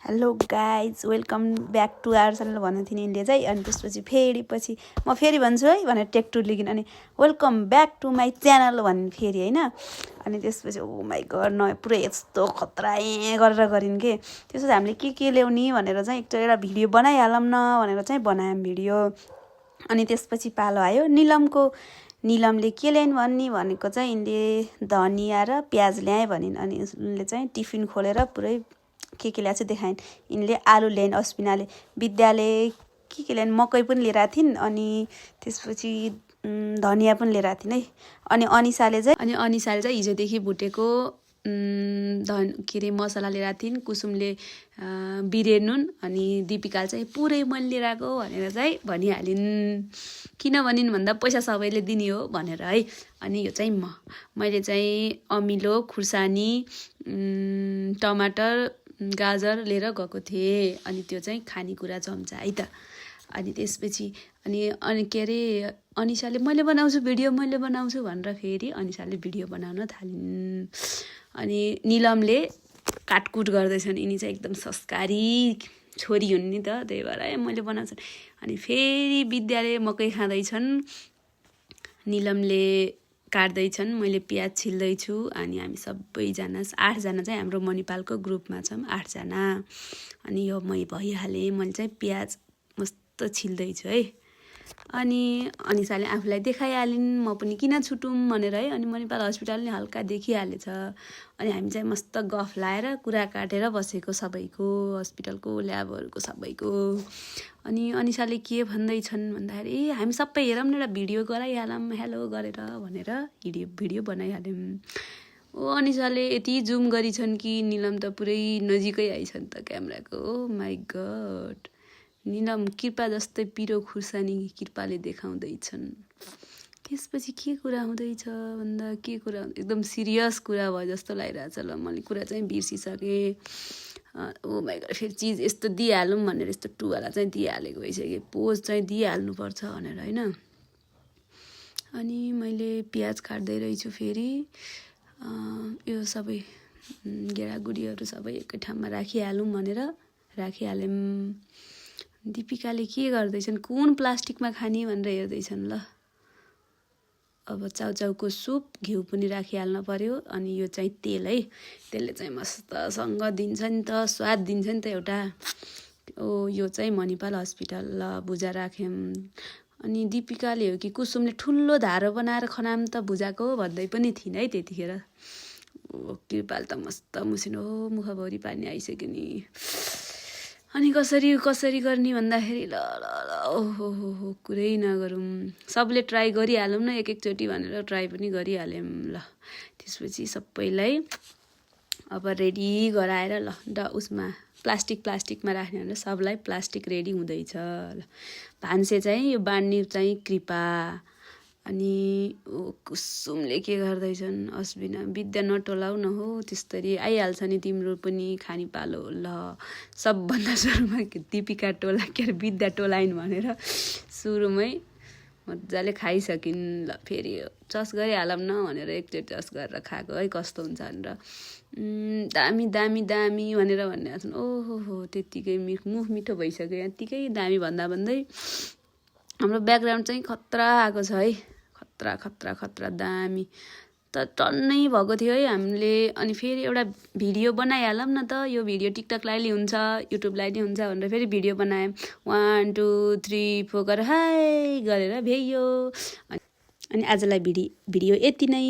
Hello guys welcome back to our channel भन्नु थियो India चाहिँ अनि त्यसपछि फेरि म फेरि भन्छु है भनेर टेक टु लिगिन अनि welcome back to my channel भन्नु फेरि होइन अनि त्यसपछि ओ माई गड न पुरै यस्तो खतरा गरेर गरिन् के त्यसपछि हामीले के ल्याउने भनेर चाहिँ एउटा भिडियो बनाइहालौँ न भनेर चाहिँ बनायौँ भिडियो अनि त्यसपछि पालो आयो निलमले के ल्याइन् भनेको चाहिँ यिनले धनियाँ र प्याज ल्याएँ भनिन् अनि उनले चाहिँ टिफिन खोलेर पुरै के ल्याएको चाहिँ देखाइन् यिनले आलु ल्याइन् अस्मिनाले विद्याले के ल्याइन् मकै पनि लिएर आएको थिइन् अनि त्यसपछि धनियाँ पनि लिएर आएको थिइन् है अनि अनिसाले चाहिँ हिजोदेखि भुटेको मसला लिएर आएको थिइन् कुसुमले बिरे नुन अनि दिपिकाले चाहिँ पुरै मैले लिएर आएको भनेर चाहिँ भनिहालिन् किन भनिन् भन्दा पैसा सबैले दिने हो भनेर है अनि यो चाहिँ मैले चाहिँ अमिलो खुर्सानी टमाटर गाजर लिएर गएको थिएँ अनि त्यो चाहिँ खानेकुरा चम्चा है त अनि त्यसपछि अनि के अरे अनिसाले मैले बनाउँछु भनेर फेरि अनिसाले भिडियो बनाउन थालिन् अनि निलमले काटकुट गर्दैछन् यिनी चाहिँ एकदम संस्कारी छोरी हुन् नि त त्यही भएर मैले बनाउँछु अनि फेरि विद्याले मकै खाँदैछन् निलमले काट्दैछन् मैले प्याज छिल्दैछु अनि हामी सबैजना 8 जना चाहिँ हाम्रो मणिपालको ग्रुपमा छौँ 8 जना अनि यो मै भइहालेँ मैले चाहिँ प्याज मस्त छिल्दैछु है अनि अनिसाले आफूलाई देखाइहालिन् म पनि किन छुटौँ भनेर है अनि मणिपाल हस्पिटल नि हल्का देखिहालेछ अनि हामी चाहिँ मस्त गफ लाएर कुरा काटेर बसेको सबैको हस्पिटलको ल्याबहरूको सबैको अनि अनिसाले के भन्दैछन् भन्दाखेरि हामी सबै हेरौँ न एउटा भिडियो गराइहालौँ हेलो गरेर भनेर भिडियो बनाइहाल्यौँ ओ अनिसाले यति जुम गरिछन् कि निलम त पुरै नजिकै आइछन् त क्यामेराको ओ माई गड निलम कृपा जस्तै पिरो खुर्सानी कृपाले देखाउँदैछन् त्यसपछि के कुरा हुँदैछ भन्दा एकदम सिरियस कुरा भयो जस्तो लागिरहेछ ल मैले कुरा चाहिँ बिर्सिसकेँ ओ माई गड फेरि चिज यस्तो दिइहालौँ भनेर यस्तो टुवाला चाहिँ दिइहालेको भइसक्यो पोज चाहिँ दिइहाल्नुपर्छ भनेर होइन अनि मैले प्याज काट्दै रहेछु फेरि यो सबै गेडागुडीहरू सबै एकै ठाउँमा राखिहालौँ भनेर राखिहाल्यौँ दिपिकाले के गर्दैछन् कुन प्लास्टिकमा खाने भनेर हेर्दैछन् ल अब चाउचाउको सुप घिउ पनि राखिहाल्न पर्यो अनि यो चाहिँ तेल है त्यसले चाहिँ मस्तसँग दिन्छ नि त स्वाद दिन्छ नि त एउटा ओ यो चाहिँ मणिपाल हस्पिटल ल भुजा राख्यौँ अनि दिपिकाले हो कि कुसुमले ठुलो धारो बनाएर खनाम त भुजाको भन्दै पनि थिइन् है त्यतिखेर ओ कृपाल त मस्त मुसिनो मुखभरि पानी आइसक्यो नि अनि कसरी गर्ने भन्दाखेरि ल ओहो कुरै नगरौँ सबले ट्राई गरिहालौँ न एकचोटि भनेर ट्राई पनि गरिहाल्यौँ ल त्यसपछि सबैलाई अब रेडी गराएर ल उसमा प्लास्टिकमा राख्ने भनेर सबलाई प्लास्टिक रेडी हुँदैछ ल भान्से चाहिँ यो बाँड्ने चाहिँ कृपा अनि कुसुमले के गर्दैछन् अस्बिना विद्या नटोलाउ न हो त्यसरी आइहाल्छ नि तिम्रो पनि खाने पालो ल सबभन्दा सुरुमा दिपिका टोला के अरे विद्या टोलाइन् भनेर सुरुमै मजाले खाइसकिन् ल फेरि चस गरिहालौँ न भनेर एकचोटि चस गरेर खाएको है कस्तो हुन्छ भनेर दामी भनेर भन्ने छन् ओहो त्यत्तिकै मुख मिठो भइसक्यो यत्तिकै दामी भन्दै हाम्रो ब्याकग्राउन्ड चाहिँ खतरा आएको छ है खतरा दामी त टन्नै भएको थियो है हामीले अनि फेरि एउटा भिडियो बनाइहालौँ न त यो भिडियो टिकटकलाई नि हुन्छ युट्युबलाई नि हुन्छ भनेर फेरि भिडियो बनायौँ 1 2 3 4 गरेर हाई गरेर भ्याइयो अनि आजलाई भिडियो यति नै।